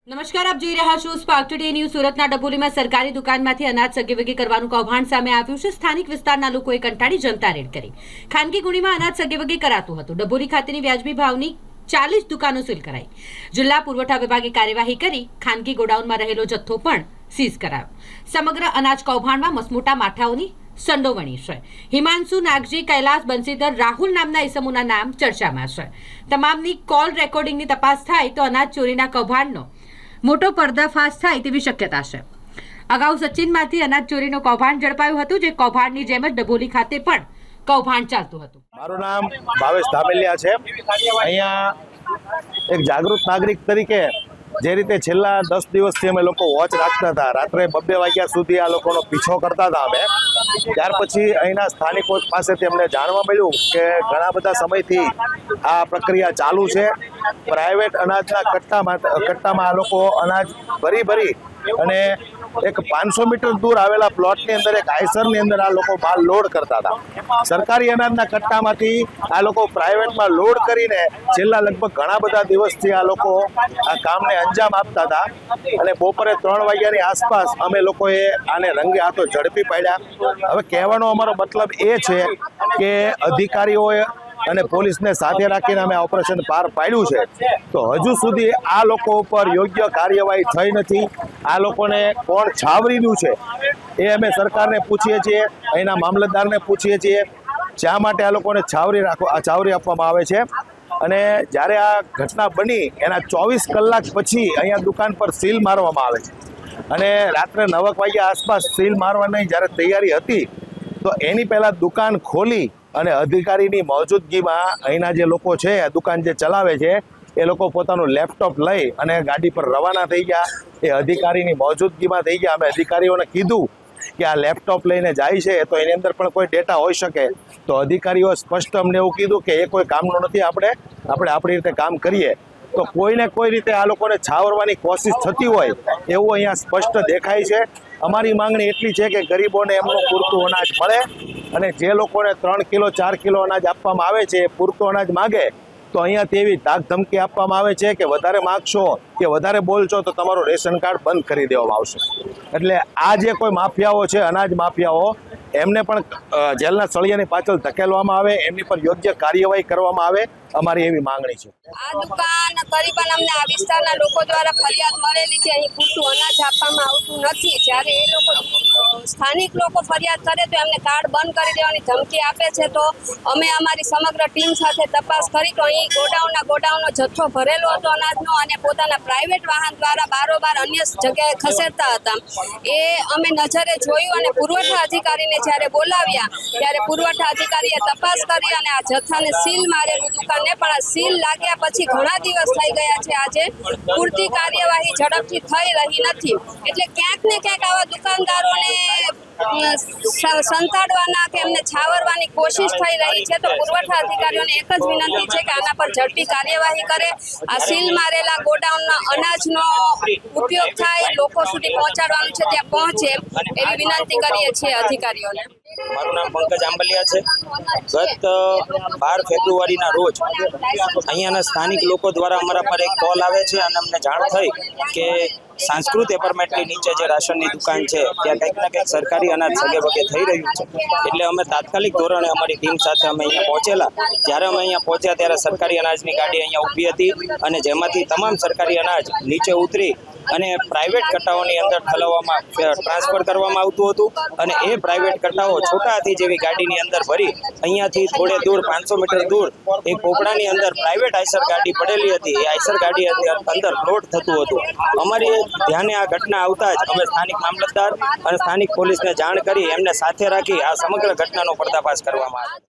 નમસ્કાર, આપ જોઈ રહ્યા છો સ્પાર્ક ટુડે ન્યૂઝ। સુરતના ડભોલીમાં સરકારી દુકાનમાંથી અનાજ સગેવગે કરવાનું કૌભાંડ સામે આવ્યું છે। સ્થાનિક વિસ્તારના લોકોએ કંટાળી જનતા રેડ કરી ખાનગી ગુણીમાં અનાજ સગેવગે કરાતું હતું। ડભોલી ખાતેની વ્યાજબી ભાવની 40 દુકાનો સીલ કરાઈ। જિલ્લા પુરવઠા વિભાગે કાર્યવાહી કરી ખાનગી ગોડાઉનમાં રહેલો જથ્થો પણ સીઝ કરાયો। સમગ્ર અનાજ કૌભાંડમાં મસમોટા માઠાઓની સંડોવણી છે। હિમાંશુ, નાગજી, કૈલાસ, બંસીધર, રાહુલ નામના ઇસમોના નામ ચર્ચામાં છે। તમામની કોલ રેકોર્ડિંગની તપાસ થાય તો અનાજ ચોરીના કૌભાંડનો મોટો પર્દાફાશ થાય તેવી શક્યતા છે। અગાઉ સચિનમાંથી અનાજ ચોરીનો કૌભાંડ ઝડપાયું હતું, જે કૌભાંડની જેમ જ ડભોલી ખાતે પણ કૌભાંડ ચાલતું હતું। મારું નામ ભાવેશ ધામેલિયા છે। અહીંયા એક જાગૃત નાગરિક તરીકે જે રીતે છેલ્લા 10 દિવસથી અમે લોકો વોચ રાખતા હતા, રાત્રે 2 વાગ્યા સુધી આ લોકોનો પીછો કરતા હતા અમે, ત્યાર પછી અહીંના સ્થાનિકો પાસેથી અમને જાણવા મળ્યું કે ઘણા બધા સમયથી આ પ્રક્રિયા ચાલુ છે। પ્રાઇવેટ અનાજના કટ્ટામાં આ લોકો અનાજ ભરી અને એક 500 મીટર દૂર આવેલા પ્લોટની અંદર એક આઈસરની અંદર આ લોકો માલ લોડ કરતા હતા। સરકારી અનાજના કટ્ટામાંથી આ લોકો પ્રાઇવેટમાં લોડ કરીને છેલ્લા લગભગ ઘણા બધા દિવસથી આ લોકો આ કામને અંજામ આપતા હતા અને બપોરે 3 વાગ્યાની આસપાસ અમે લોકોએ આને રંગે હાથો ઝડપી પાડ્યા। હવે કહેવાનો અમારો મતલબ એ છે કે અધિકારીઓએ અને પોલીસને સાથે રાખીને અમે ઓપરેશન પાર પાડ્યું છે, તો હજુ સુધી આ લોકો ઉપર યોગ્ય કાર્યવાહી થઈ નથી। આ લોકોને કોણ છાવરીનું છે એ અમે સરકારને પૂછીએ છીએ, અહીંના મામલતદારને પૂછીએ છીએ, શા માટે આ લોકોને છાવરી આપવામાં આવે છે। અને જ્યારે આ ઘટના બની એના 24 કલાક પછી અહીંયા દુકાન પર સીલ મારવામાં આવે છે અને રાત્રે 9 વાગ્યા આસપાસ સીલ મારવાની જ્યારે તૈયારી હતી તો એની પહેલાં દુકાન ખોલી અને અધિકારીની મોજૂદગીમાં અહીંના જે લોકો છે, દુકાન જે ચલાવે છે, એ લોકો પોતાનું લેપટોપ લઈ અને ગાડી પર રવાના થઈ ગયા। એ અધિકારીની મોજૂદગીમાં થઈ ગયા। અમે અધિકારીઓને કીધું કે આ લેપટોપ લઈને જાય છે તો એની અંદર પણ કોઈ ડેટા હોઈ શકે, તો અધિકારીઓ સ્પષ્ટ અમને એવું કીધું કે એ કોઈ કામનું નથી, આપણે આપણી રીતે કામ કરીએ। તો કોઈને કોઈ રીતે આ લોકોને છાવરવાની કોશિશ થતી હોય એવું અહીંયા સ્પષ્ટ દેખાય છે। અમારી માંગણી એટલી છે કે ગરીબોને એમનું પૂરતું અનાજ મળે અને જે લોકોને 3 કિલો 4 કિલો અનાજ આપવામાં આવે છે એ પૂરતું અનાજ માગે તો અહીંયા તેવી ધાક ધમકી આપવામાં આવે છે કે વધારે માગશો કે વધારે બોલશો તો તમારું રેશન કાર્ડ બંધ કરી દેવામાં આવશે। એટલે આ જે કોઈ માફિયાઓ છે, અનાજ માફિયાઓ, એમને પણ જેલના સળિયાની પાછળ ધકેલવામાં આવે, એમની પર યોગ્ય કાર્યવાહી કરવામાં આવે, અમારી એવી માંગણી છે। આ દુકાન કરીબન અમને આ વિસ્તારના લોકો દ્વારા ફરિયાદ મળેલી છે, અહીં પૂરતું અનાજ આપવામાં આવતું નથી। જ્યારે એ લોકો સ્થાનિક લોકો ફરિયાદ કરે તો એમને કાર્ડ બંધ કરી દેવાની ધમકી આપે છે। તો અમે અમારી સમગ્ર ટીમ સાથે તપાસ કરી તો અહીં ગોડાઉનનો જથ્થો ભરેલો હતો અનાજનો અને પોતાના પ્રાઇવેટ વાહન દ્વારા બારોબાર અન્ય જગ્યાએ ખસેડતા હતા। એ અમે નજરે જોયું અને પુરવઠા અધિકારીને જ્યારે બોલાવ્યા ત્યારે પુરવઠા અધિકારીએ તપાસ કરી અને આ જથ્થાને સીલ મારેલું દુકાનને, પણ આ સીલ લાગ્યા પછી ઘણા દિવસ થઈ ગયા છે, આજે પૂરતી કાર્યવાહી ઝડપથી થઈ રહી નથી। એટલે ક્યાંક ને ક્યાંક આવા દુકાનદારોને સંતાડવાના કે એમને છાવરવાની કોશિશ થઈ રહી છે। તો પુરવઠા અધિકારીઓને એક જ વિનંતી છે કે આના પર ઝડપી કાર્યવાહી કરે, આ સીલ મારેલા ગોડાઉનના અનાજનો ઉપયોગ થાય, લોકો સુધી પહોંચાડવાનું છે ત્યાં પહોંચે એવી વિનંતી કરીએ છીએ અધિકારીઓને। મારું નામ પંકજ આંબલિયા છે। ગત 12 ફેબ્રુઆરીના રોજ અહીંયાના સ્થાનિક લોકો દ્વારા અમારા પર એક કોલ આવે છે અને અમને જાણ થઈ કે સંસ્કૃત એપાર્ટમેન્ટની નીચે જે રાશનની દુકાન છે ત્યાં કંઈક ને કંઈક સરકારી અનાજ સગેવગે થઈ રહ્યું છે। એટલે અમે તાત્કાલિક ધોરણે અમારી ટીમ સાથે અમે અહીંયા પહોંચેલા। જ્યારે અમે અહીંયા પહોંચ્યા ત્યારે સરકારી અનાજની ગાડી અહીંયા ઊભી હતી અને જેમાંથી તમામ સરકારી અનાજ નીચે ઉતરી અને પ્રાઇવેટ કટ્ટાઓની અંદર ઠલવવામાં ટ્રાન્સફર કરવામાં આવતું હતું અને એ પ્રાઇવેટ કટ્ટાઓ છોટા હાથી જેવી ગાડીની અંદર ભરી અહીંયાથી થોડે દૂર 500 મીટર દૂર એક પોપડાની અંદર પ્રાઇવેટ આઈસર ગાડી પડેલી હતી, એ આઈસર ગાડી અંદર લોડ થતું હતું। અમારી ધ્યાને આ ઘટના આવતા જ અમે સ્થાનિક મામલતદાર અને સ્થાનિક પોલીસને જાણ કરી એમને સાથે રાખી આ સમગ્ર ઘટનાનો પર્દાફાશ કરવામાં આવ્યો।